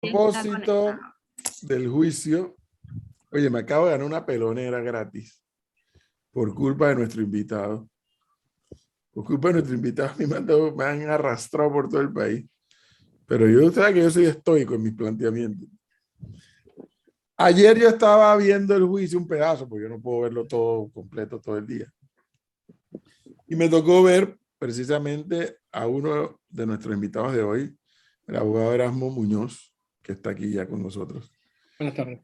propósito del juicio, oye, me acabo de ganar una pelonera gratis por culpa de nuestro invitado. Por culpa de nuestro invitado, me han arrastrado por todo el país. Pero yo, sabes que yo soy estoico en mis planteamientos. Ayer yo estaba viendo el juicio un pedazo, porque yo no puedo verlo todo completo todo el día. Y me tocó ver precisamente a uno de nuestros invitados de hoy, el abogado Erasmo Muñoz, que está aquí ya con nosotros. Buenas tardes.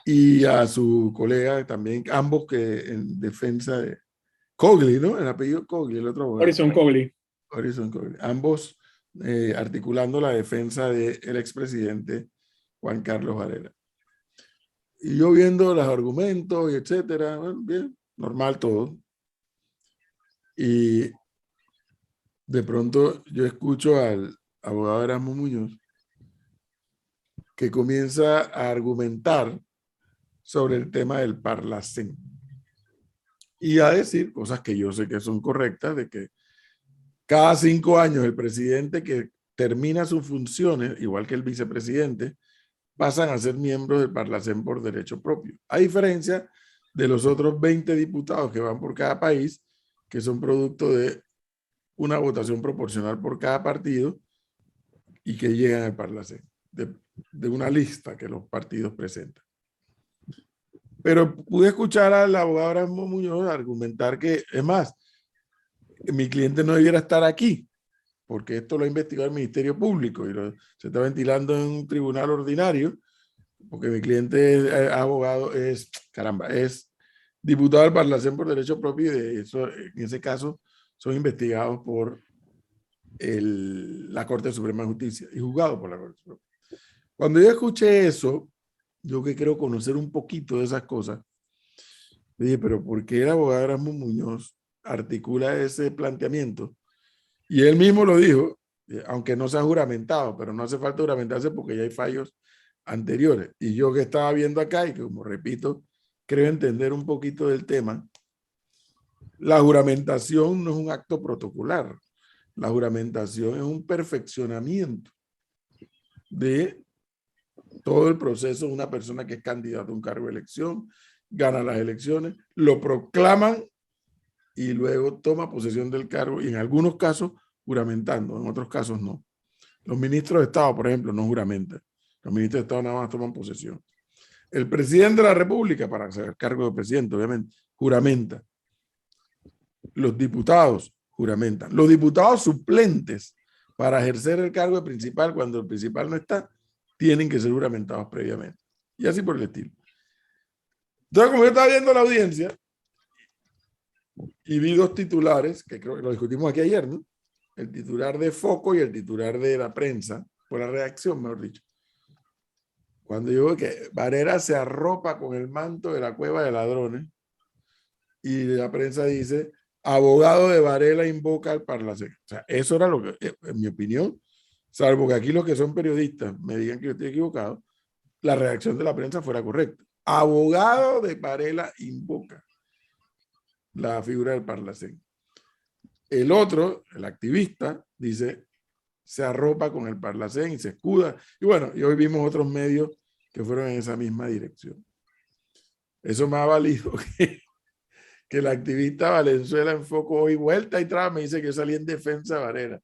Y a su colega también, ambos que en defensa de Cogli, ¿no? El apellido Cogli, el otro abogado. Horizon Cogli. Horizon Cogli. Ambos articulando la defensa del expresidente Juan Carlos Varela. Y yo viendo los argumentos y etcétera, bueno, bien, normal todo. Y de pronto yo escucho al abogado Erasmo Muñoz que comienza a argumentar sobre el tema del Parlacén y a decir cosas que yo sé que son correctas, de que cada 5 años el presidente que termina sus funciones, igual que el vicepresidente, pasan a ser miembros del Parlacén por derecho propio, a diferencia de los otros 20 diputados que van por cada país, que son producto de una votación proporcional por cada partido y que llegan al Parlacén, de una lista que los partidos presentan. Pero pude escuchar al abogado Erasmo Muñoz argumentar que, es más, mi cliente no debiera estar aquí, porque esto lo ha investigado el Ministerio Público y se está ventilando en un tribunal ordinario, porque mi cliente es abogado, es diputado del Parlacén por derecho propio y de eso, en ese caso son investigados por la Corte Suprema de Justicia y juzgados por la Corte Suprema. Cuando yo escuché eso, yo que quiero conocer un poquito de esas cosas, dije, pero ¿por qué el abogado Erasmo Muñoz articula ese planteamiento? Y él mismo lo dijo, aunque no se ha juramentado, pero no hace falta juramentarse porque ya hay fallos anteriores. Y yo que estaba viendo acá y que, como repito, creo entender un poquito del tema, la juramentación no es un acto protocolar. La juramentación es un perfeccionamiento de todo el proceso de una persona que es candidata a un cargo de elección, gana las elecciones, lo proclaman y luego toma posesión del cargo y en algunos casos juramentando, en otros casos no. Los ministros de Estado, por ejemplo, no juramentan. Los ministros de Estado nada más toman posesión. El presidente de la República, para hacer el cargo de presidente, obviamente, juramenta. Los diputados juramentan. Los diputados suplentes para ejercer el cargo de principal, cuando el principal no está, tienen que ser juramentados previamente. Y así por el estilo. Entonces, como yo estaba viendo la audiencia y vi 2 titulares, que creo que lo discutimos aquí ayer, ¿no? El titular de Foco y el titular de la prensa, por la redacción, mejor dicho. Cuando yo veo que Varela se arropa con el manto de la cueva de ladrones y la prensa dice, abogado de Varela invoca al Parlacén. O sea, eso era lo que, en mi opinión, salvo que aquí los que son periodistas me digan que yo estoy equivocado, la redacción de la prensa fuera correcta. Abogado de Varela invoca la figura del Parlacén. El otro, el activista, dice, se arropa con el Parlacén y se escuda. Y bueno, y hoy vimos otros medios que fueron en esa misma dirección. Eso me ha valido que el activista Valenzuela en Foco hoy vuelta y traba me dice que yo salí en defensa de Varela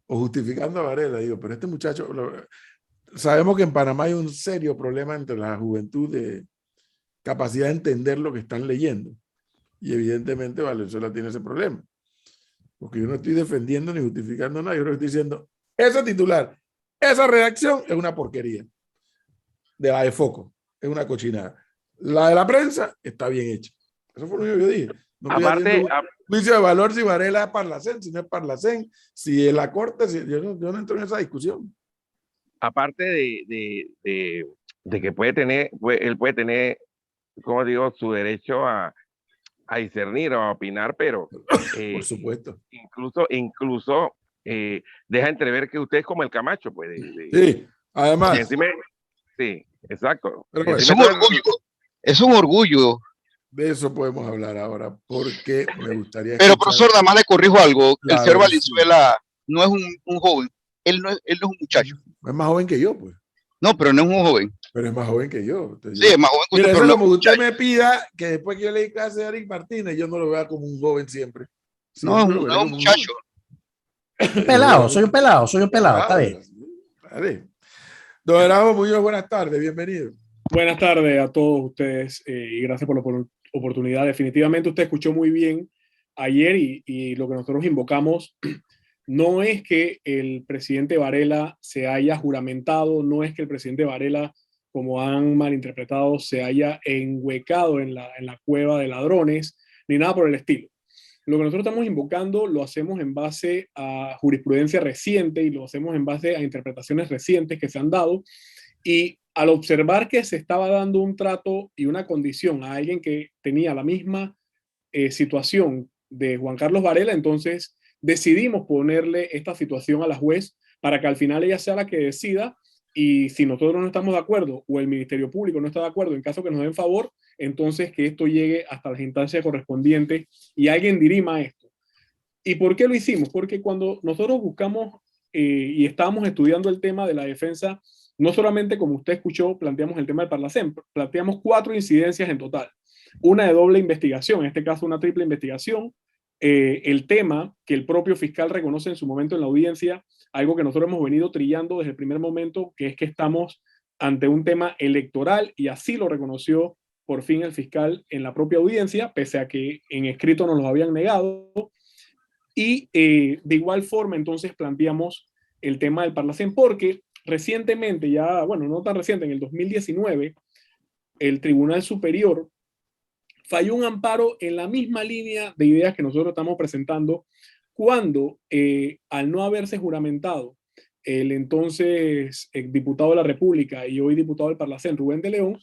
o justificando a Varela. Digo, pero este muchacho, sabemos que en Panamá hay un serio problema entre la juventud de capacidad de entender lo que están leyendo. Y evidentemente Valenzuela tiene ese problema. Porque yo no estoy defendiendo ni justificando nada, yo lo estoy diciendo, ese titular, esa redacción es una porquería. De la de Foco, es una cochinada. La de la prensa está bien hecha. Eso fue lo que yo dije. No estoy haciendo un juicio de valor si Varela es Parlacén, si no es Parlacén, si en la corte, yo no entro en esa discusión. Aparte de que él puede tener, como digo, su derecho a discernir o a opinar, pero por supuesto. Incluso deja entrever que usted es como el Camacho, pues. Sí, además. Encima, sí, exacto. Pero bueno, es un orgullo. De eso podemos hablar ahora, porque me gustaría. Pero, profesor, nada más le corrijo algo. El señor Valenzuela no es un joven. Él no es un muchacho. Es más joven que yo, pues. No, pero no es un joven. Pero es más joven que yo. Entonces, Sí, es más joven que mira, usted, eso pero es no. como que usted me pida que después que yo le di clase a Eric Martínez, yo no lo vea como un joven siempre. No, es Siempre un, lo es veré un como un joven. muchacho. Un pelado, soy un pelado, soy un pelado, está bien. Vale. Don Erasmo Muñoz, buenas tardes, bienvenido. Buenas tardes a todos ustedes y gracias por la oportunidad. Definitivamente usted escuchó muy bien ayer y lo que nosotros invocamos no es que el presidente Varela se haya juramentado, no es que el presidente Varela, como han malinterpretado, se haya enhuecado en la cueva de ladrones, ni nada por el estilo. Lo que nosotros estamos invocando lo hacemos en base a jurisprudencia reciente y lo hacemos en base a interpretaciones recientes que se han dado. Y al observar que se estaba dando un trato y una condición a alguien que tenía la misma situación de Juan Carlos Varela, entonces decidimos ponerle esta situación a la juez para que al final ella sea la que decida, y si nosotros no estamos de acuerdo o el Ministerio Público no está de acuerdo, en caso que nos den favor, entonces que esto llegue hasta las instancias correspondientes y alguien dirima esto. ¿Y por qué lo hicimos? Porque cuando nosotros buscamos y estábamos estudiando el tema de la defensa, no solamente como usted escuchó, planteamos el tema del Parlacén, planteamos 4 incidencias en total. Una de doble investigación, en este caso una triple investigación, el tema que el propio fiscal reconoce en su momento en la audiencia, algo que nosotros hemos venido trillando desde el primer momento, que es que estamos ante un tema electoral, y así lo reconoció por fin el fiscal en la propia audiencia, pese a que en escrito nos lo habían negado. Y de igual forma entonces planteamos el tema del Parlacén, porque recientemente, ya, bueno, no tan reciente, en el 2019, el Tribunal Superior falló un amparo en la misma línea de ideas que nosotros estamos presentando, cuando al no haberse juramentado el entonces diputado de la República y hoy diputado del Parlacén, Rubén de León,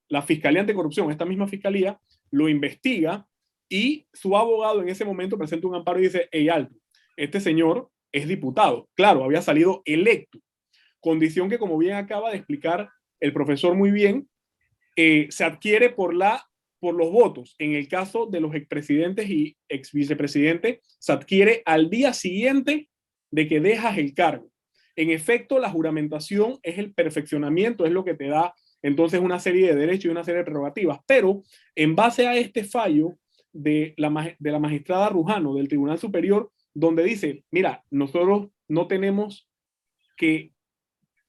la Fiscalía Anticorrupción, esta misma fiscalía, lo investiga y su abogado en ese momento presenta un amparo y dice: hey, alto, este señor es diputado. Claro, había salido electo, condición que, como bien acaba de explicar el profesor muy bien, se adquiere por los votos. En el caso de los expresidentes y exvicepresidentes, se adquiere al día siguiente de que dejas el cargo. En efecto, la juramentación es el perfeccionamiento, es lo que te da entonces una serie de derechos y una serie de prerrogativas. Pero en base a este fallo de la magistrada Rujano del Tribunal Superior, donde dice: mira, nosotros no tenemos que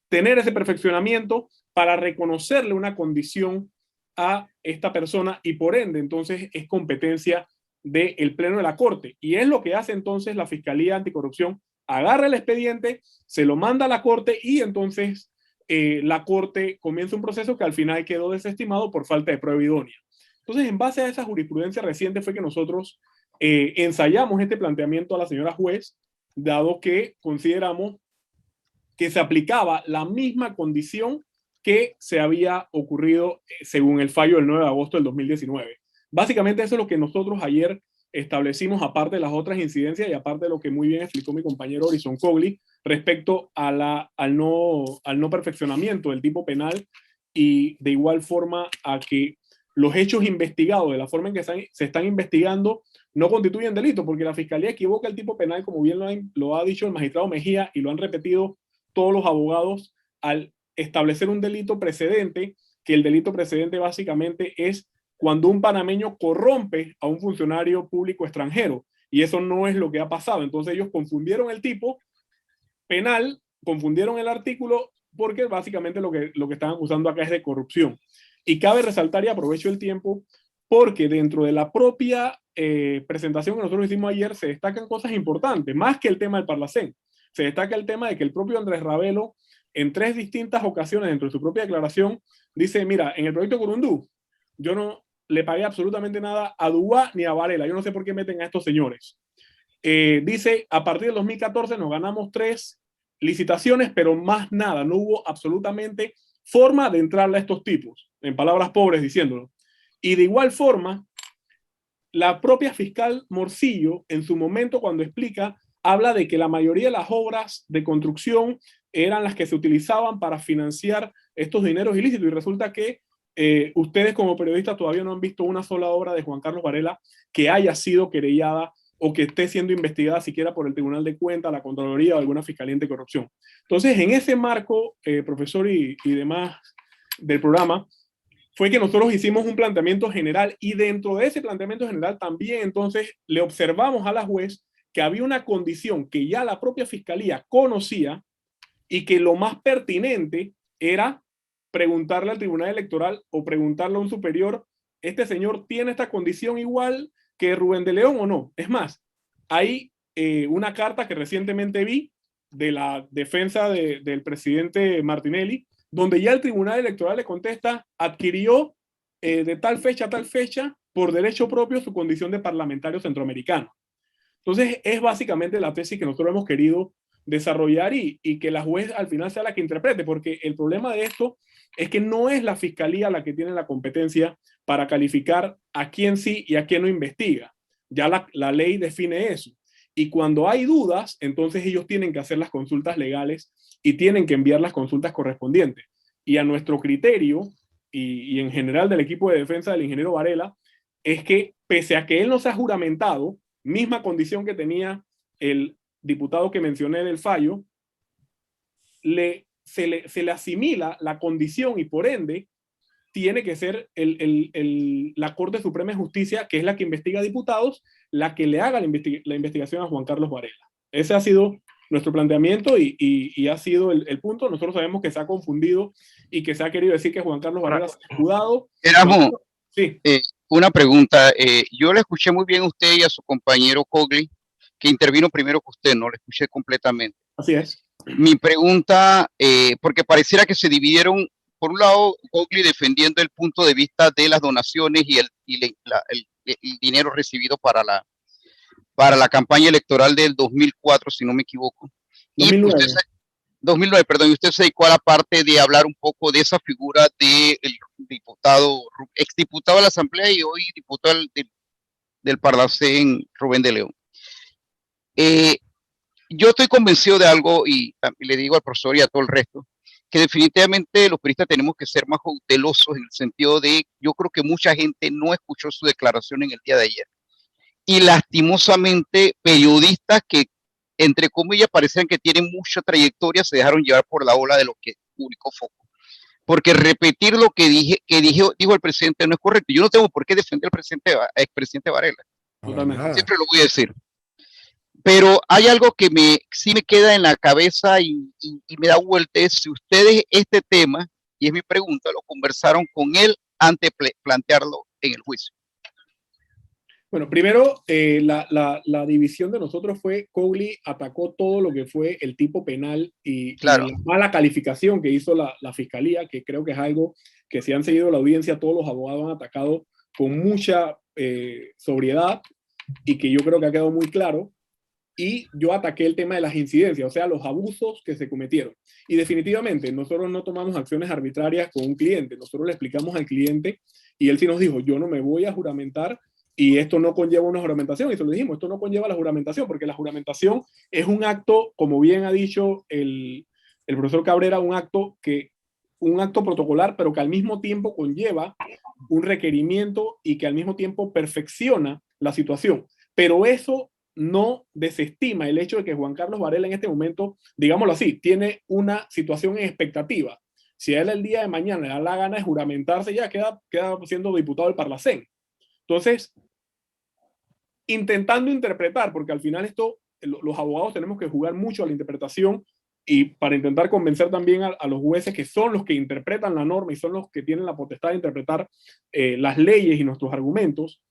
tener ese perfeccionamiento para reconocerle una condición a esta persona, y por ende entonces es competencia del Pleno de la Corte. Y es lo que hace entonces la Fiscalía Anticorrupción: agarra el expediente, se lo manda a la Corte y entonces la Corte comienza un proceso que al final quedó desestimado por falta de prueba idónea. Entonces, en base a esa jurisprudencia reciente fue que nosotros ensayamos este planteamiento a la señora juez, dado que consideramos que se aplicaba la misma condición que se había ocurrido según el fallo del 9 de agosto del 2019. Básicamente eso es lo que nosotros ayer establecimos, aparte de las otras incidencias y aparte de lo que muy bien explicó mi compañero Horizon Cogli respecto a al no perfeccionamiento del tipo penal, y de igual forma a que los hechos investigados de la forma en que se están investigando no constituyen delito, porque la Fiscalía equivoca el tipo penal, como bien lo ha dicho el magistrado Mejía y lo han repetido todos los abogados, al establecer un delito precedente, que el delito precedente básicamente es cuando un panameño corrompe a un funcionario público extranjero, y eso no es lo que ha pasado. Entonces ellos confundieron el tipo penal, confundieron el artículo, porque básicamente lo que están acusando acá es de corrupción. Y cabe resaltar, y aprovecho el tiempo, porque dentro de la propia presentación que nosotros hicimos ayer se destacan cosas importantes, más que el tema del Parlacén. Se destaca el tema de que el propio Andrés Ravelo, en 3 distintas ocasiones dentro de su propia declaración, dice: mira, en el proyecto Curundú, yo no le pagué absolutamente nada a Dubá ni a Varela, yo no sé por qué meten a estos señores. Dice: a partir del 2014 nos ganamos 3 licitaciones, pero más nada, no hubo absolutamente forma de entrarle a estos tipos, en palabras pobres diciéndolo. Y de igual forma, la propia fiscal Morcillo, en su momento cuando explica, habla de que la mayoría de las obras de construcción eran las que se utilizaban para financiar estos dineros ilícitos, y resulta que ustedes como periodistas todavía no han visto una sola obra de Juan Carlos Varela que haya sido querellada o que esté siendo investigada siquiera por el Tribunal de Cuentas, la Contraloría o alguna Fiscalía Anticorrupción. Entonces, en ese marco, profesor y demás del programa, fue que nosotros hicimos un planteamiento general y dentro de ese planteamiento general también entonces le observamos a la juez que había una condición que ya la propia Fiscalía conocía y que lo más pertinente era preguntarle al Tribunal Electoral o preguntarle a un superior, ¿este señor tiene esta condición igual que Rubén de León o no? Es más, hay una carta que recientemente vi de la defensa del presidente Martinelli, donde ya el Tribunal Electoral le contesta, adquirió de tal fecha a tal fecha por derecho propio su condición de parlamentario centroamericano. Entonces es básicamente la tesis que nosotros hemos querido desarrollar y que la juez al final sea la que interprete, porque el problema de esto es que no es la fiscalía la que tiene la competencia para calificar a quién sí y a quién no investiga. Ya la ley define eso. Y cuando hay dudas, entonces ellos tienen que hacer las consultas legales y tienen que enviar las consultas correspondientes. Y a nuestro criterio, y en general del equipo de defensa del ingeniero Varela, es que pese a que él no se ha juramentado, misma condición que tenía el diputado que mencioné del fallo, se le asimila la condición y por ende tiene que ser la Corte Suprema de Justicia, que es la que investiga diputados, la que le haga la investigación a Juan Carlos Varela. Ese ha sido nuestro planteamiento y ha sido el punto. Nosotros sabemos que se ha confundido y que se ha querido decir que Juan Carlos Varela se ha escudado. Erasmo, sí. Una pregunta. Yo le escuché muy bien a usted y a su compañero Cogli, que intervino primero que usted, no le escuché completamente. Así es. Mi pregunta, porque pareciera que se dividieron, por un lado, Cogli defendiendo el punto de vista de las donaciones y el dinero recibido para la campaña electoral del 2004, si no me equivoco. 2009. 2009, perdón, y usted se dedicó a la parte de hablar un poco de esa figura del diputado, exdiputado de la Asamblea y hoy diputado del Parlacén, Rubén de León. Yo estoy convencido de algo y le digo al profesor y a todo el resto, que definitivamente los periodistas tenemos que ser más cautelosos en el sentido de, yo creo que mucha gente no escuchó su declaración en el día de ayer. Y lastimosamente periodistas que, entre comillas, parecían que tienen mucha trayectoria, se dejaron llevar por la ola de lo que publicó Foco. Porque repetir lo que dijo el presidente no es correcto. Yo no tengo por qué defender al expresidente Varela. Siempre lo voy a decir. Pero hay algo que sí me queda en la cabeza y me da vuelta, es si ustedes este tema, y es mi pregunta, lo conversaron con él antes de plantearlo en el juicio. Bueno, primero, la división de nosotros fue, Cogli atacó todo lo que fue el tipo penal y la mala calificación que hizo la fiscalía, que creo que es algo que si han seguido la audiencia, todos los abogados han atacado con mucha sobriedad y que yo creo que ha quedado muy claro. Y yo ataqué el tema de las incidencias, o sea, los abusos que se cometieron. Y definitivamente, nosotros no tomamos acciones arbitrarias con un cliente. Nosotros le explicamos al cliente y él sí nos dijo, yo no me voy a juramentar y esto no conlleva una juramentación. Y se lo dijimos, esto no conlleva la juramentación, porque la juramentación es un acto, como bien ha dicho el profesor Cabrera, un acto protocolar, pero que al mismo tiempo conlleva un requerimiento y que al mismo tiempo perfecciona la situación. Pero eso no desestima el hecho de que Juan Carlos Varela en este momento, digámoslo así, tiene una situación en expectativa. Si a él el día de mañana le da la gana de juramentarse, ya queda siendo diputado del Parlacén. Entonces, intentando interpretar, porque al final los abogados tenemos que jugar mucho a la interpretación y para intentar convencer también a los jueces que son los que interpretan la norma y son los que tienen la potestad de interpretar las leyes y nuestros argumentos,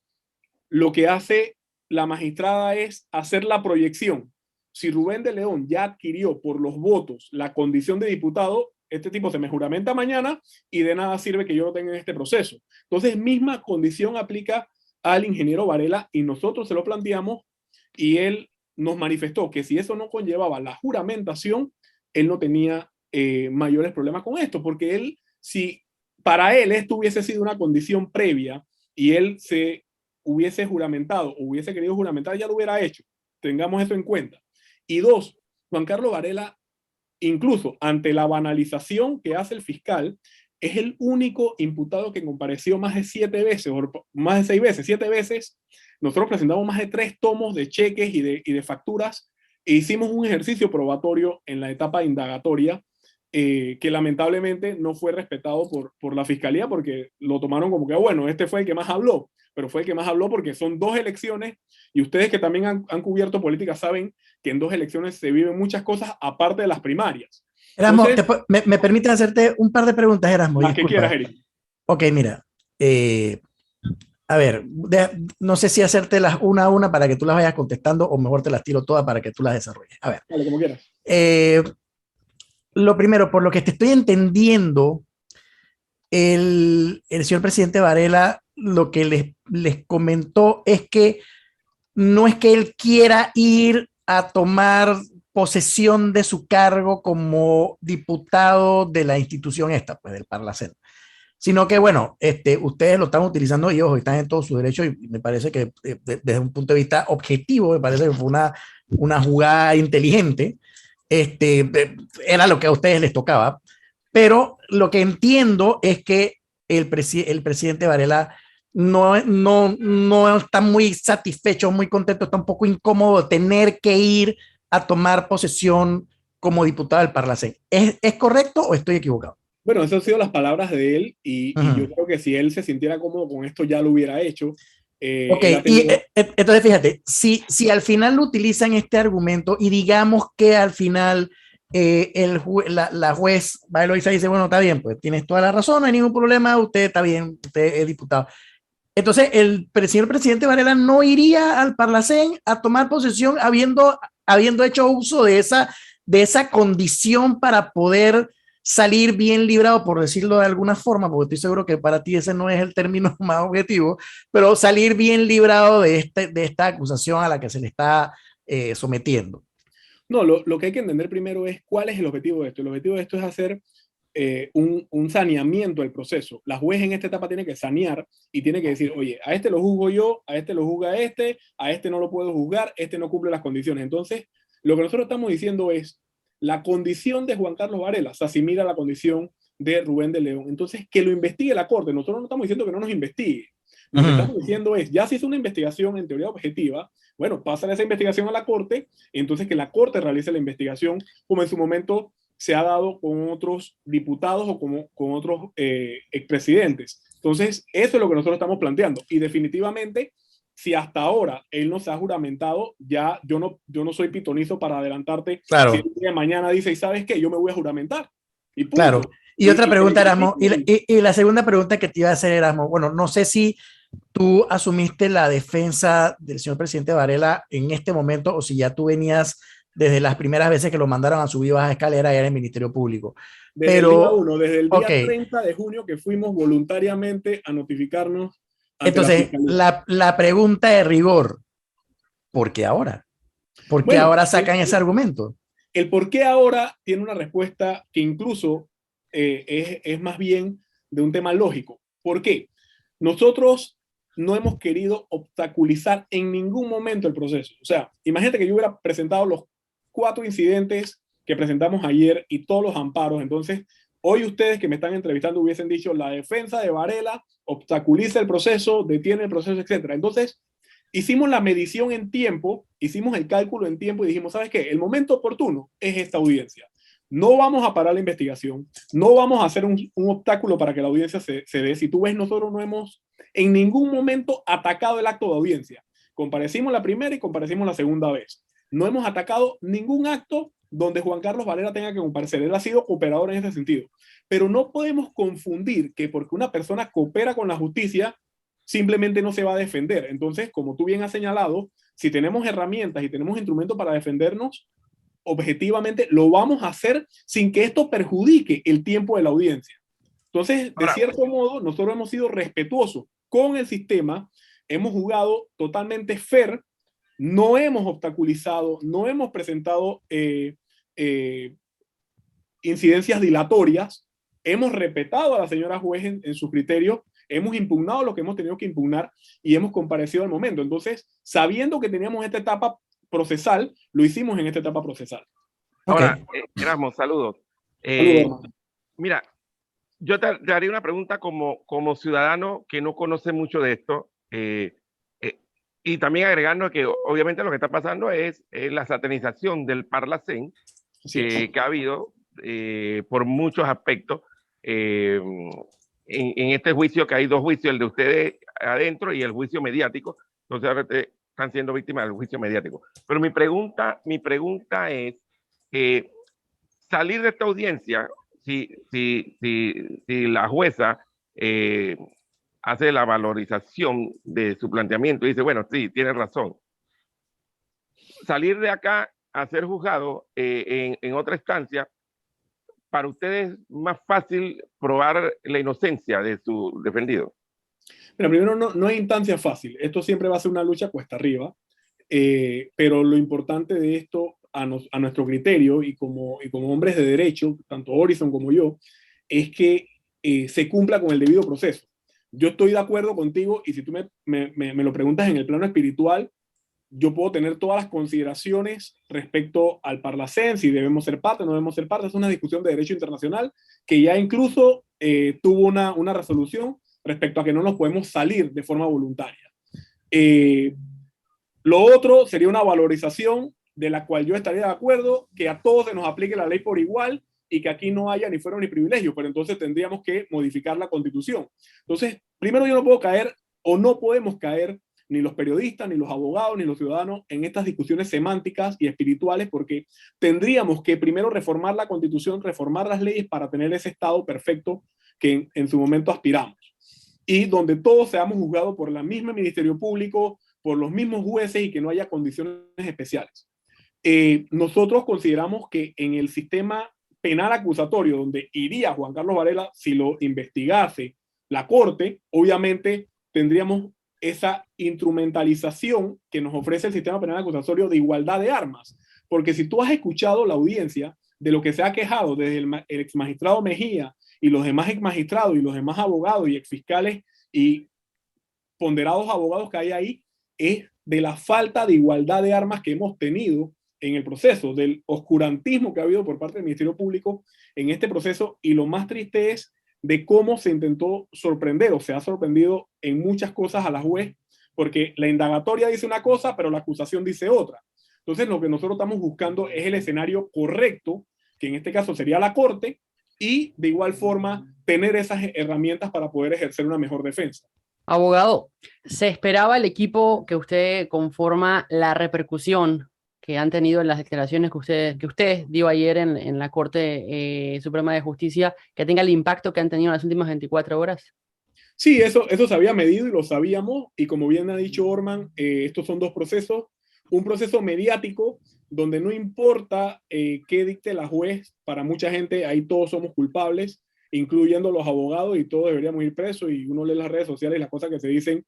lo que hace la magistrada es hacer la proyección. Si Rubén de León ya adquirió por los votos la condición de diputado, este tipo se me juramenta mañana y de nada sirve que yo lo tenga en este proceso. Entonces, misma condición aplica al ingeniero Varela y nosotros se lo planteamos y él nos manifestó que si eso no conllevaba la juramentación, él no tenía mayores problemas con esto, porque si para él esto hubiese sido una condición previa y él se hubiese juramentado o hubiese querido juramentar, ya lo hubiera hecho. Tengamos eso en cuenta. Y dos, Juan Carlos Varela, incluso ante la banalización que hace el fiscal, es el único imputado que compareció más de 7 veces, o más de 6 veces, 7 veces. Nosotros presentamos más de 3 tomos de cheques y de facturas e hicimos un ejercicio probatorio en la etapa indagatoria que lamentablemente no fue respetado por la fiscalía porque lo tomaron como que, bueno, este fue el que más habló, pero fue el que más habló porque son 2 elecciones y ustedes que también han cubierto política saben que en 2 elecciones se viven muchas cosas aparte de las primarias. Erasmo, Entonces, me permiten hacerte un par de preguntas, Erasmo. las que Disculpa. quieras, Eric. Ok, mira. A ver, no sé si hacértelas una a una para que tú las vayas contestando o mejor te las tiro todas para que tú las desarrolles. A ver. Vale, como quieras. Lo primero, por lo que te estoy entendiendo, el señor presidente Varela lo que les comentó es que no es que él quiera ir a tomar posesión de su cargo como diputado de la institución esta, pues del Parlacén, sino que, bueno, ustedes lo están utilizando y ojo, están en todo su derecho y me parece que desde un punto de vista objetivo, me parece que fue una jugada inteligente, era lo que a ustedes les tocaba, pero lo que entiendo es que el presidente Varela no está muy satisfecho, muy contento, está un poco incómodo de tener que ir a tomar posesión como diputado del Parlacén. ¿Es correcto o estoy equivocado? Bueno, esas han sido las palabras de él y yo creo que si él se sintiera cómodo con esto ya lo hubiera hecho. Ok, y entonces fíjate, si al final lo utilizan este argumento y digamos que al final la juez va y lo dice, bueno, está bien, pues tienes toda la razón, no hay ningún problema, usted está bien, usted es diputado. Entonces el señor presidente Varela no iría al Parlacén a tomar posesión habiendo hecho uso de esa condición para poder salir bien librado, por decirlo de alguna forma, porque estoy seguro que para ti ese no es el término más objetivo, pero salir bien librado de esta acusación a la que se le está sometiendo. No, lo que hay que entender primero es cuál es el objetivo de esto. El objetivo de esto es hacer un saneamiento del proceso. La juez en esta etapa tiene que sanear y tiene que decir, oye, a este lo juzgo yo, a este lo juzga a este no lo puedo juzgar, este no cumple las condiciones. Entonces, lo que nosotros estamos diciendo es, la condición de Juan Carlos Varela se asimila a la condición de Rubén de León. Entonces, que lo investigue la Corte. Nosotros no estamos diciendo que no nos investigue. Lo que estamos diciendo es, ya se hizo una investigación en teoría objetiva, bueno, pasan esa investigación a la Corte, entonces que la Corte realice la investigación, como en su momento se ha dado con otros diputados o con otros expresidentes. Entonces, eso es lo que nosotros estamos planteando. Y definitivamente, si hasta ahora él no se ha juramentado, ya yo no soy pitonizo para adelantarte. Claro. Si el día de mañana dice, ¿y sabes qué? Yo me voy a juramentar. Y punto. Claro. Y otra pregunta, Erasmo, y la segunda pregunta que te iba a hacer, Erasmo, bueno, no sé si tú asumiste la defensa del señor presidente Varela en este momento o si ya tú venías desde las primeras veces que lo mandaron a subir bajas escaleras en el Ministerio Público. Desde el día 1, desde el día 30 de junio que fuimos voluntariamente a notificarnos. Entonces, la pregunta de rigor, ¿por qué ahora? ¿Por qué ahora sacan ese argumento? El por qué ahora tiene una respuesta que incluso es más bien de un tema lógico. ¿Por qué? Nosotros no hemos querido obstaculizar en ningún momento el proceso. O sea, imagínate que yo hubiera presentado los 4 incidentes que presentamos ayer y todos los amparos. Entonces, hoy ustedes que me están entrevistando hubiesen dicho la defensa de Varela obstaculiza el proceso, detiene el proceso, etc. Entonces, hicimos la medición en tiempo, hicimos el cálculo en tiempo y dijimos, ¿sabes qué? El momento oportuno es esta audiencia. No vamos a parar la investigación, no vamos a hacer un obstáculo para que la audiencia se dé. Si tú ves, nosotros no hemos en ningún momento atacado el acto de audiencia. Comparecimos la primera y comparecimos la segunda vez. No hemos atacado ningún acto donde Juan Carlos Varela tenga que comparecer. Él ha sido cooperador en ese sentido. Pero no podemos confundir que porque una persona coopera con la justicia, simplemente no se va a defender. Entonces, como tú bien has señalado, si tenemos herramientas y tenemos instrumentos para defendernos, objetivamente lo vamos a hacer sin que esto perjudique el tiempo de la audiencia. Entonces, de cierto modo, nosotros hemos sido respetuosos con el sistema, hemos jugado totalmente fair, no hemos obstaculizado, no hemos presentado incidencias dilatorias, hemos respetado a la señora juez en su criterio, hemos impugnado lo que hemos tenido que impugnar y hemos comparecido al momento. Entonces, sabiendo que teníamos esta etapa procesal, lo hicimos en esta etapa procesal. Ahora, Erasmo, saludos. Saludos. Mira, te haría una pregunta como ciudadano que no conoce mucho de esto, y también agregando que obviamente lo que está pasando es la satanización del Parlacén que ha habido por muchos aspectos. En este juicio, que hay dos juicios, el de ustedes adentro y el juicio mediático, entonces ahora están siendo víctimas del juicio mediático. Pero mi pregunta es, salir de esta audiencia, si la jueza hace la valorización de su planteamiento y dice, bueno, sí, tiene razón, salir de acá a ser juzgado en otra instancia, para ustedes es más fácil probar la inocencia de su defendido. Pero primero, no hay instancia fácil. Esto siempre va a ser una lucha cuesta arriba. Pero lo importante de esto, a nuestro criterio y como hombres de derecho, tanto Horizon como yo, es que se cumpla con el debido proceso. Yo estoy de acuerdo contigo, y si tú me lo preguntas en el plano espiritual, yo puedo tener todas las consideraciones respecto al Parlacén, si debemos ser parte o no debemos ser parte. Es una discusión de derecho internacional que ya incluso tuvo una resolución respecto a que no nos podemos salir de forma voluntaria. Lo otro sería una valorización de la cual yo estaría de acuerdo, que a todos se nos aplique la ley por igual y que aquí no haya ni fueros ni privilegios, pero entonces tendríamos que modificar la Constitución. Entonces, primero, yo no puedo caer, o no podemos caer, ni los periodistas, ni los abogados, ni los ciudadanos, en estas discusiones semánticas y espirituales, porque tendríamos que primero reformar la Constitución, reformar las leyes para tener ese Estado perfecto que en su momento aspiramos, y donde todos seamos juzgados por la misma Ministerio Público, por los mismos jueces, y que no haya condiciones especiales. Nosotros consideramos que en el sistema penal acusatorio, donde iría Juan Carlos Varela si lo investigase la Corte, obviamente tendríamos esa instrumentalización que nos ofrece el sistema penal acusatorio de igualdad de armas. Porque si tú has escuchado la audiencia de lo que se ha quejado desde el ex magistrado Mejía y los demás ex magistrados y los demás abogados y ex fiscales y ponderados abogados que hay ahí, es de la falta de igualdad de armas que hemos tenido en el proceso, del oscurantismo que ha habido por parte del Ministerio Público en este proceso, y lo más triste es de cómo se intentó sorprender, o se ha sorprendido en muchas cosas a la juez, porque la indagatoria dice una cosa, pero la acusación dice otra. Entonces, lo que nosotros estamos buscando es el escenario correcto, que en este caso sería la Corte, y de igual forma tener esas herramientas para poder ejercer una mejor defensa. Abogado, ¿se esperaba el equipo que usted conforma la repercusión que han tenido en las declaraciones que usted dio ayer en la Corte Suprema de Justicia, que tenga el impacto que han tenido en las últimas 24 horas? Sí, eso se había medido y lo sabíamos, y como bien ha dicho Orman, estos son dos procesos. Un proceso mediático, donde no importa qué dicte la juez, para mucha gente ahí todos somos culpables, incluyendo los abogados, y todos deberíamos ir presos, y uno lee las redes sociales y las cosas que se dicen,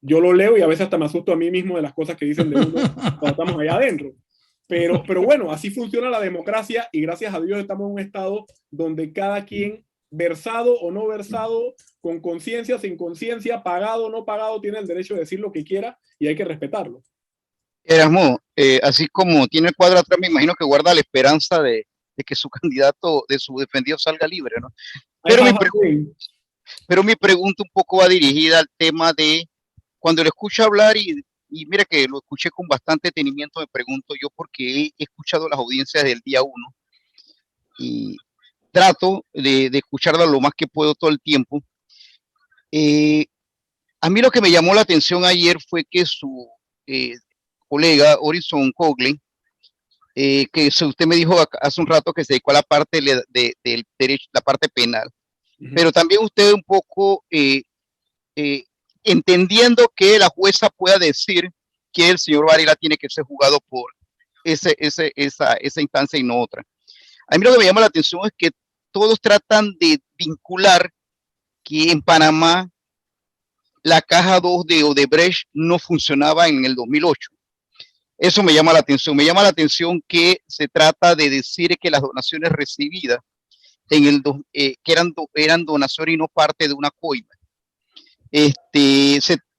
yo lo leo y a veces hasta me asusto a mí mismo de las cosas que dicen de uno cuando estamos allá adentro. Pero bueno, así funciona la democracia, y gracias a Dios estamos en un estado donde cada quien, versado o no versado, con conciencia, sin conciencia, pagado o no pagado, tiene el derecho de decir lo que quiera, y hay que respetarlo. Erasmo, así como tiene el cuadro atrás, me imagino que guarda la esperanza de que su candidato, de su defendido, salga libre, ¿no? Pero mi pregunta un poco va dirigida al tema de, cuando le escucho hablar, y mira que lo escuché con bastante detenimiento, me pregunto yo, porque he escuchado las audiencias del día 1 y trato de escucharlas lo más que puedo todo el tiempo. A mí lo que me llamó la atención ayer fue que su colega Horizon Coughlin, que usted me dijo hace un rato que se dedicó a la parte del derecho, la parte penal, pero también usted un poco entendiendo que la jueza pueda decir que el señor Varela tiene que ser juzgado por esa instancia y no otra. A mí lo que me llama la atención es que todos tratan de vincular que en Panamá la caja 2 de Odebrecht no funcionaba en el 2008. Eso me llama la atención. Me llama la atención que se trata de decir que las donaciones recibidas que eran donaciones y no parte de una coima.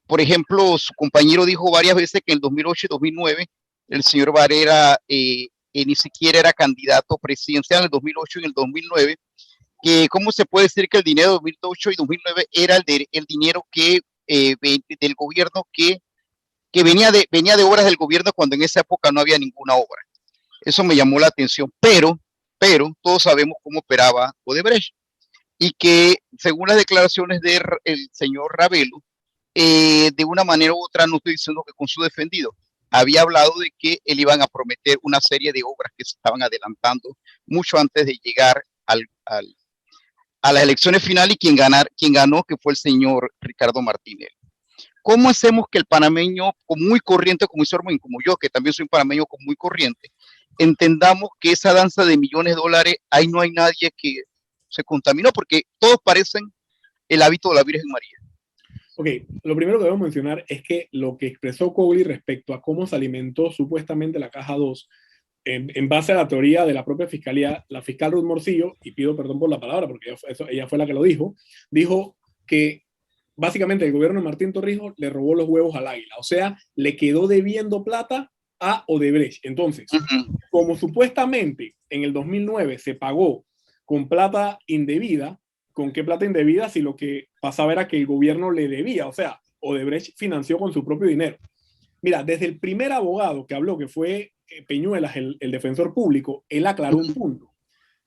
Por ejemplo, su compañero dijo varias veces que en el 2008 y 2009 el señor Varela ni siquiera era candidato presidencial. En el 2008 y en el 2009 que cómo se puede decir que el dinero de 2008 y 2009 era el dinero que del gobierno que venía de obras del gobierno cuando en esa época no había ninguna obra. Eso me llamó la atención, pero todos sabemos cómo operaba Odebrecht y que según las declaraciones del señor Ravelo, de una manera u otra, no estoy diciendo que con su defendido, había hablado de que él iban a prometer una serie de obras que se estaban adelantando mucho antes de llegar a las elecciones finales y quien ganó, que fue el señor Ricardo Martinelli. ¿Cómo hacemos que el panameño muy corriente, como Isormo, como yo, que también soy un panameño muy corriente, entendamos que esa danza de millones de dólares, ahí no hay nadie que se contaminó, porque todos parecen el hábito de la Virgen María? Ok, lo primero que debo mencionar es que lo que expresó Cowley respecto a cómo se alimentó supuestamente la caja 2, en base a la teoría de la propia fiscalía, la fiscal Ruth Morcillo, y pido perdón por la palabra porque ella fue la que lo dijo que básicamente el gobierno de Martín Torrijos le robó los huevos al águila, o sea, le quedó debiendo plata a Odebrecht. Entonces, como supuestamente en el 2009 se pagó con plata indebida, ¿con qué plata indebida? Si lo que pasaba era que el gobierno le debía, o sea, Odebrecht financió con su propio dinero. Mira, desde el primer abogado que habló, que fue Peñuelas, el defensor público, él aclaró un punto,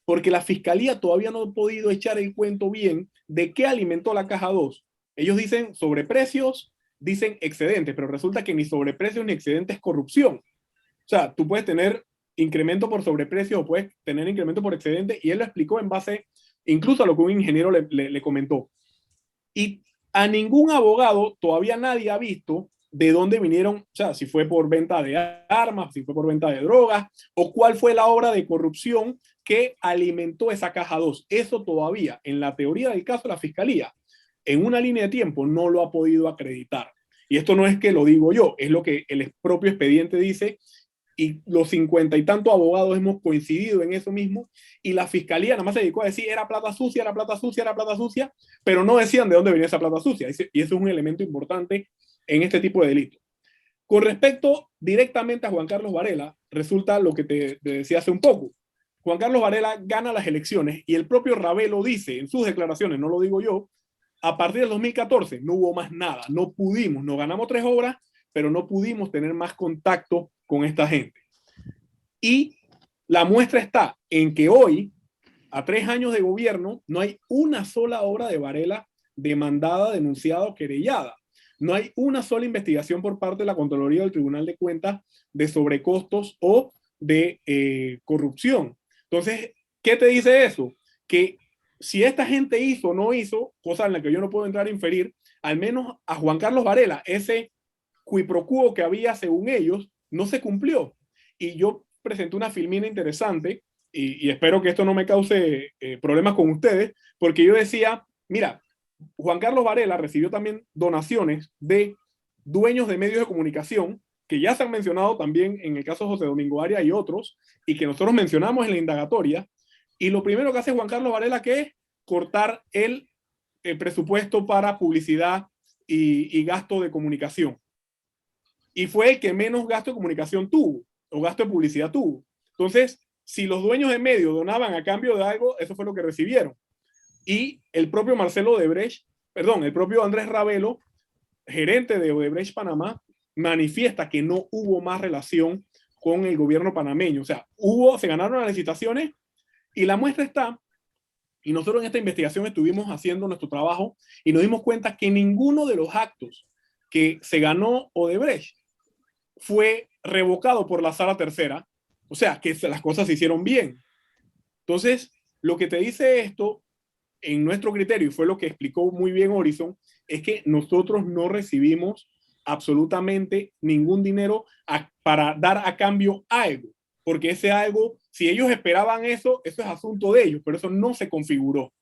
porque la fiscalía todavía no ha podido echar el cuento bien de qué alimentó la caja 2. Ellos dicen sobreprecios, dicen excedentes, pero resulta que ni sobreprecios ni excedentes es corrupción. O sea, tú puedes tener incremento por sobreprecio o puedes tener incremento por excedente, y él lo explicó en base incluso a lo que un ingeniero le comentó. Y a ningún abogado todavía nadie ha visto de dónde vinieron, o sea, si fue por venta de armas, si fue por venta de drogas, o cuál fue la obra de corrupción que alimentó esa caja 2. Eso todavía, en la teoría del caso de la fiscalía, en una línea de tiempo no lo ha podido acreditar. Y esto no es que lo digo yo, es lo que el propio expediente dice, y los 50 y tantos abogados hemos coincidido en eso mismo, y la fiscalía nada más se dedicó a decir era plata sucia, era plata sucia, era plata sucia, pero no decían de dónde venía esa plata sucia, y eso es un elemento importante en este tipo de delitos. Con respecto directamente a Juan Carlos Varela, resulta lo que te decía hace un poco. Juan Carlos Varela gana las elecciones y el propio Ravelo dice en sus declaraciones, no lo digo yo, a partir del 2014 no hubo más nada, no pudimos, nos ganamos 3 obras, pero no pudimos tener más contacto con esta gente. Y la muestra está en que hoy, a 3 años de gobierno, no hay una sola obra de Varela demandada, denunciada o querellada. No hay una sola investigación por parte de la Contraloría del Tribunal de Cuentas de sobrecostos o de corrupción. Entonces, ¿qué te dice eso? Que si esta gente hizo o no hizo, cosa en la que yo no puedo entrar a inferir, al menos a Juan Carlos Varela, ese qui pro quo que había según ellos, no se cumplió. Y yo presenté una filmina interesante y espero que esto no me cause problemas con ustedes, porque yo decía, mira, Juan Carlos Varela recibió también donaciones de dueños de medios de comunicación que ya se han mencionado también en el caso de José Domingo Arias y otros, y que nosotros mencionamos en la indagatoria. Y lo primero que hace Juan Carlos Varela, que es cortar el presupuesto para publicidad y gasto de comunicación. Y fue el que menos gasto de comunicación tuvo, o gasto de publicidad tuvo. Entonces, si los dueños de medios donaban a cambio de algo, eso fue lo que recibieron. Y el propio Marcelo Odebrecht, perdón, el propio Andrés Ravelo, gerente de Odebrecht Panamá, manifiesta que no hubo más relación con el gobierno panameño. O sea, se ganaron las licitaciones y la muestra está, y nosotros en esta investigación estuvimos haciendo nuestro trabajo y nos dimos cuenta que ninguno de los actos que se ganó Odebrecht fue revocado por la sala tercera. O sea, que las cosas se hicieron bien. Entonces, lo que te dice esto, en nuestro criterio, y fue lo que explicó muy bien Horizon, es que nosotros no recibimos absolutamente ningún dinero para dar a cambio algo, porque ese algo, si ellos esperaban eso, eso es asunto de ellos, pero eso no se configuró.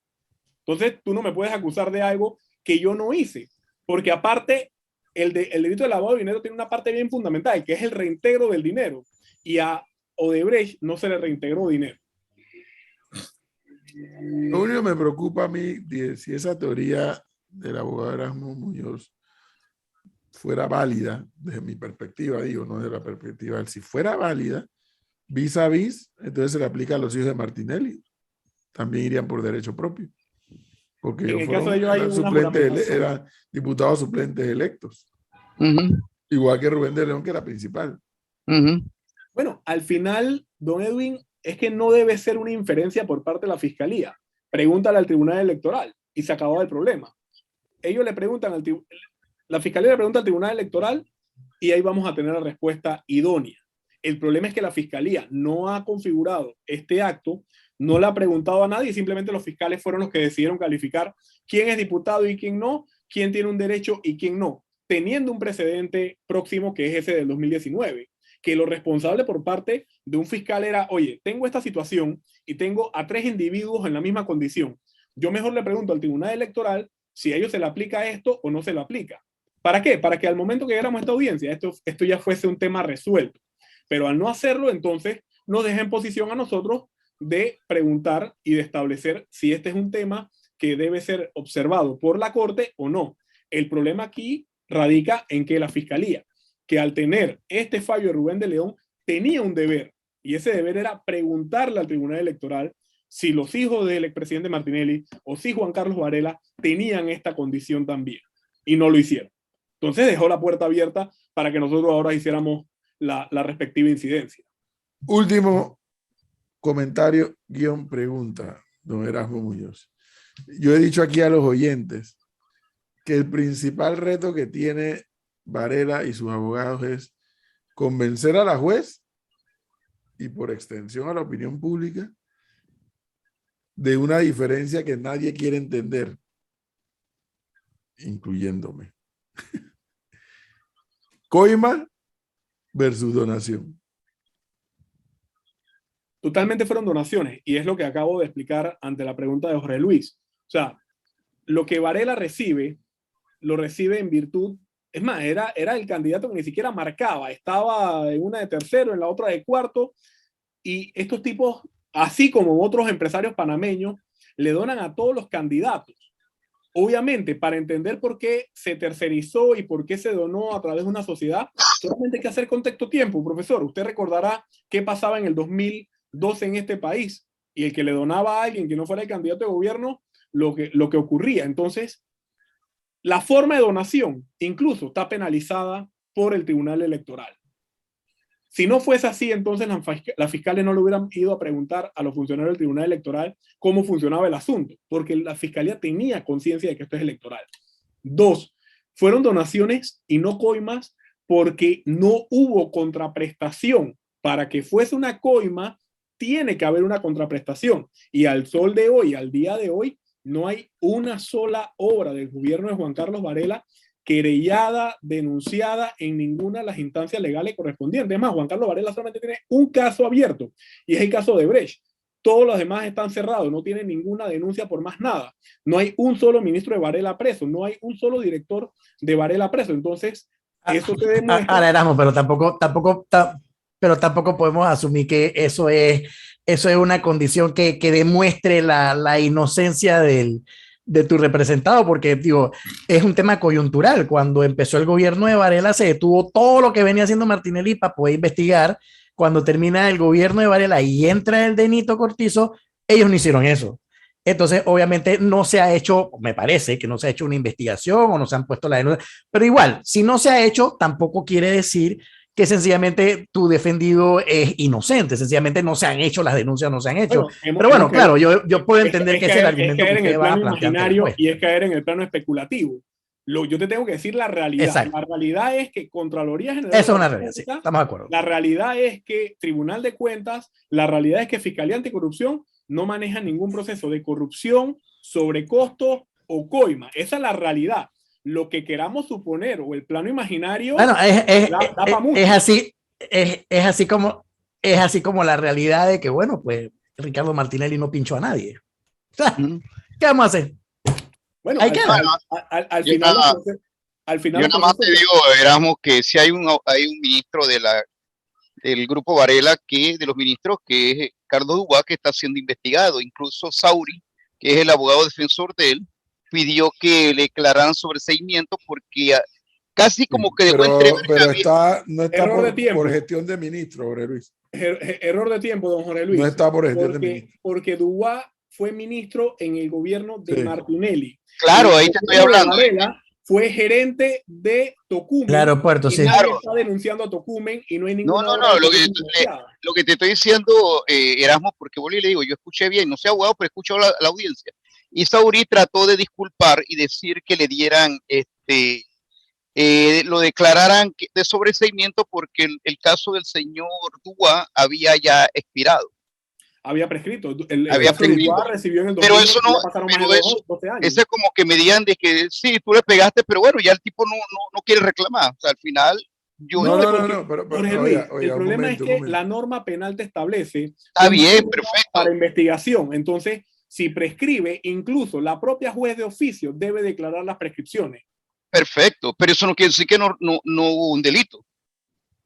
Entonces, tú no me puedes acusar de algo que yo no hice, porque aparte, el delito de lavado de dinero tiene una parte bien fundamental, que es el reintegro del dinero, y a Odebrecht no se le reintegró dinero. Lo único que me preocupa a mí, si esa teoría del abogado Erasmo Muñoz fuera válida, desde mi perspectiva, digo, no desde la perspectiva, si fuera válida, vis a vis, entonces se le aplica a los hijos de Martinelli. también irían por derecho propio. Porque En ellos el caso fueron, de ellos hay eran, una suplentes, juramentación. eran diputados suplentes electos. Ujú, Igual que Rubén de León, que era principal. ujú. Bueno, al final, don Edwin, es que no debe ser una inferencia por parte de la fiscalía. Pregúntale al Tribunal Electoral y se acabó el problema. Ellos le preguntan la fiscalía le pregunta al Tribunal Electoral y ahí vamos a tener la respuesta idónea. El problema es que la fiscalía no ha configurado este acto, no le ha preguntado a nadie, simplemente los fiscales fueron los que decidieron calificar quién es diputado y quién no, quién tiene un derecho y quién no, teniendo un precedente próximo que es ese del 2019, que lo responsable por parte de un fiscal era, oye, tengo esta situación y tengo a 3 individuos en la misma condición. Yo mejor le pregunto al Tribunal Electoral si a ellos se le aplica esto o no se le aplica. ¿Para qué? Para que al momento que llegáramos a esta audiencia, esto ya fuese un tema resuelto. Pero al no hacerlo, entonces nos deja en posición a nosotros de preguntar y de establecer si este es un tema que debe ser observado por la Corte o no. El problema aquí radica en que la Fiscalía, que al tener este fallo de Rubén de León, tenía un deber, y ese deber era preguntarle al Tribunal Electoral si los hijos del expresidente Martinelli o si Juan Carlos Varela tenían esta condición también, y no lo hicieron. Entonces dejó la puerta abierta para que nosotros ahora hiciéramos la respectiva incidencia. Último comentario, guión pregunta, don Erasmo Muñoz. Yo he dicho aquí a los oyentes que el principal reto que tiene Varela y sus abogados es convencer a la juez y por extensión a la opinión pública de una diferencia que nadie quiere entender, incluyéndome. Coima versus donación. Totalmente fueron donaciones, y es lo que acabo de explicar ante la pregunta de Jorge Luis. O sea, lo que Varela recibe, lo recibe en virtud, es más, era el candidato que ni siquiera marcaba, estaba en una de tercero, en la otra de cuarto, y estos tipos, así como otros empresarios panameños, le donan a todos los candidatos. Obviamente, para entender por qué se tercerizó y por qué se donó a través de una sociedad, solamente hay que hacer contexto-tiempo, profesor. Usted recordará qué pasaba en el 2012 en este país, y el que le donaba a alguien que no fuera el candidato de gobierno, lo que ocurría. Entonces, la forma de donación incluso está penalizada por el Tribunal Electoral. Si no fuese así, entonces las fiscales no le hubieran ido a preguntar a los funcionarios del Tribunal Electoral cómo funcionaba el asunto, porque la fiscalía tenía conciencia de que esto es electoral. 2, fueron donaciones y no coimas porque no hubo contraprestación. Para que fuese una coima, tiene que haber una contraprestación. Y al sol de hoy, al día de hoy, no hay una sola obra del gobierno de Juan Carlos Varela querellada, denunciada en ninguna de las instancias legales correspondientes. Es más, Juan Carlos Varela solamente tiene un caso abierto, y es el caso de Brecht. Todos los demás están cerrados, no tienen ninguna denuncia por más nada. No hay un solo ministro de Varela preso, no hay un solo director de Varela preso. Entonces, eso te demuestra... Ahora éramos, pero tampoco podemos asumir que eso es una condición que demuestre la inocencia de tu representado, porque digo, es un tema coyuntural. Cuando empezó el gobierno de Varela se detuvo todo lo que venía haciendo Martinelli para poder investigar. Cuando termina el gobierno de Varela y entra el de Nito Cortizo, ellos no hicieron eso. Entonces, obviamente no se ha hecho, me parece que no se ha hecho una investigación o no se han puesto la denuncia, pero igual, si no se ha hecho, tampoco quiere decir que sencillamente tu defendido es inocente, sencillamente no se han hecho las denuncias, no se han hecho. Bueno, pero bueno, claro, yo puedo entender que ese es el argumento que que en el usted va a plano plantear. imaginario y es caer en el plano especulativo. Yo te tengo que decir la realidad. Exacto. La realidad es que Contraloría General... Eso es una realidad, sí, estamos de acuerdo. La realidad es que Tribunal de Cuentas, la realidad es que Fiscalía Anticorrupción no maneja ningún proceso de corrupción, sobrecosto o coima. Esa es la realidad. Lo que queramos suponer o el plano imaginario, bueno, es así como la realidad de que, bueno, pues Ricardo Martinelli no pinchó a nadie. O sea, ¿qué vamos a hacer? Bueno, al final yo nada más te digo, Erasmo, que si hay un ministro del grupo Varela, de los ministros, que es Carlos Dubois, que está siendo investigado. Incluso Sauri, que es el abogado defensor de él, pidió que le declararan sobreseimiento porque casi como que pero no está por gestión de ministro, Jorge Luis. Error de tiempo, don Jorge Luis. No está por gestión de ministro. Porque Dubois fue ministro en el gobierno de Sí. Martinelli. Claro, El ahí te estoy gobierno de hablando. Varela fue gerente de Tocumen. El aeropuerto, y sí. nadie Claro. está denunciando a Tocumen y no hay No, ninguna no, obra no, de lo que, Tocumen iniciada. lo que te estoy diciendo, Erasmo, porque vos le digo, yo escuché bien, no soy abogado, pero escucho la audiencia. Y Sauri trató de disculpar y decir que le dieran, lo declararan de sobreseimiento porque el caso del señor Dúa había ya expirado. Había prescrito. El Había caso de prescrito. Uruguay recibió en el Pero 2008, eso no, ya pasaron más pero de eso, 12 años. ese como que me digan de que sí, tú le pegaste, pero bueno, ya el tipo no quiere reclamar. O sea, al final, yo No, no, porque, no, pero Jorge oiga, Luis, oiga, el un problema momento, es un que momento. la norma penal te establece está un bien, término perfecto. para investigación. Entonces, si prescribe, incluso la propia juez de oficio debe declarar las prescripciones. Perfecto, pero eso no quiere decir que no hubo un delito.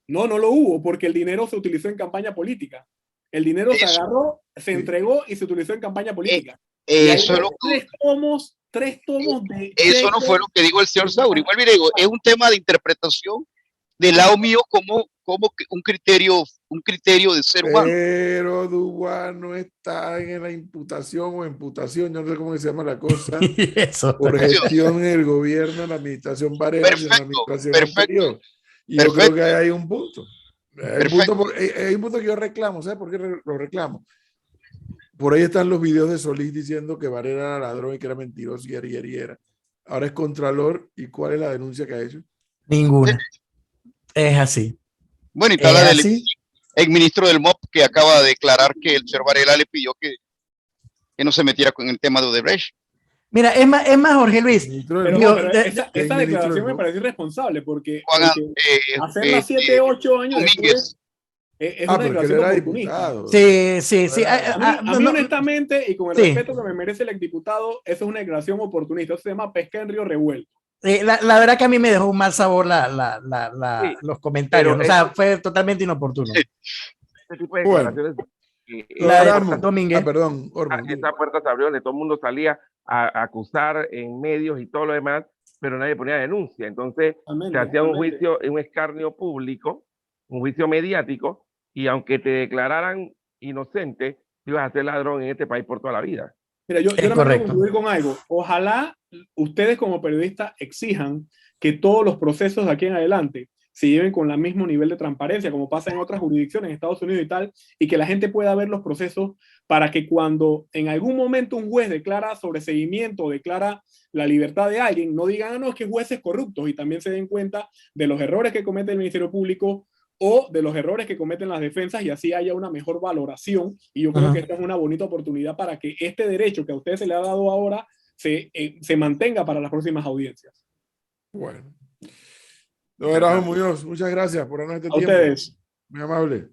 No lo hubo porque el dinero se utilizó en campaña política. El dinero se Eso. agarró, se Sí. entregó y se utilizó en campaña política. Y hay Eso es lo que, tres tomos de eso no cheques. fue lo que dijo el señor Sauri. Igual le digo, es un tema de interpretación del lado mío como un criterio de ser humano. Pero Dubá no está en la imputación o imputación, yo no sé cómo se llama la cosa, Eso. por gestión en el gobierno, en la administración Varela, sino en la Perfecto, administración perfecto, anterior. Y yo creo perfecto, que hay un punto. Hay un perfecto. punto, hay un punto que yo reclamo, ¿sabes por qué lo reclamo? Por ahí están los videos de Solís diciendo que Varela era ladrón y que era mentiroso y era. Ahora es contralor. ¿Y cuál es la denuncia que ha hecho? Ninguna. Es así. Bueno, y está Es la del así. ex ministro del MOP que acaba de declarar que el señor Varela le pidió que no se metiera con el tema de Odebrecht. Mira, es más, Jorge Luis. Ministro del Pero, MOP. Yo, pero esa ¿Qué ministro declaración del me MOP? parece irresponsable porque Juan hacerla 7, 8 años Domínguez. después es una Pero que él declaración era oportunista. diputado. sí, sí. A mí No, honestamente, y con el sí. respeto que me merece el exdiputado, eso es una declaración oportunista. Eso se llama pesca en río revuelto. La verdad que a mí me dejó un mal sabor Sí, los comentarios. pero O sea, fue totalmente inoportuno. este tipo de Bueno. declaraciones, La de Erasmo. Domínguez. Perdón, Orban. esa puerta se abrió donde todo el mundo salía a acusar en medios y todo lo demás, pero nadie ponía denuncia. Entonces se hacía un juicio, un escarnio público, un juicio mediático, y aunque te declararan inocente, ibas a ser ladrón en este país por toda la vida. Mira, yo Es no me quiero correcto. concluir con algo. Ojalá ustedes como periodistas exijan que todos los procesos de aquí en adelante se lleven con el mismo nivel de transparencia, como pasa en otras jurisdicciones, en Estados Unidos y tal, y que la gente pueda ver los procesos para que cuando en algún momento un juez declara sobreseimiento o declara la libertad de alguien, no digan, no, es que jueces corruptos, y también se den cuenta de los errores que comete el Ministerio Público o de los errores que cometen las defensas y así haya una mejor valoración. Y yo creo que esta es una bonita oportunidad para que este derecho que a ustedes se le ha dado ahora se mantenga para las próximas audiencias. Bueno. Don Erasmo Muñoz, muchas gracias por darnos este A tiempo. ustedes. Muy amable.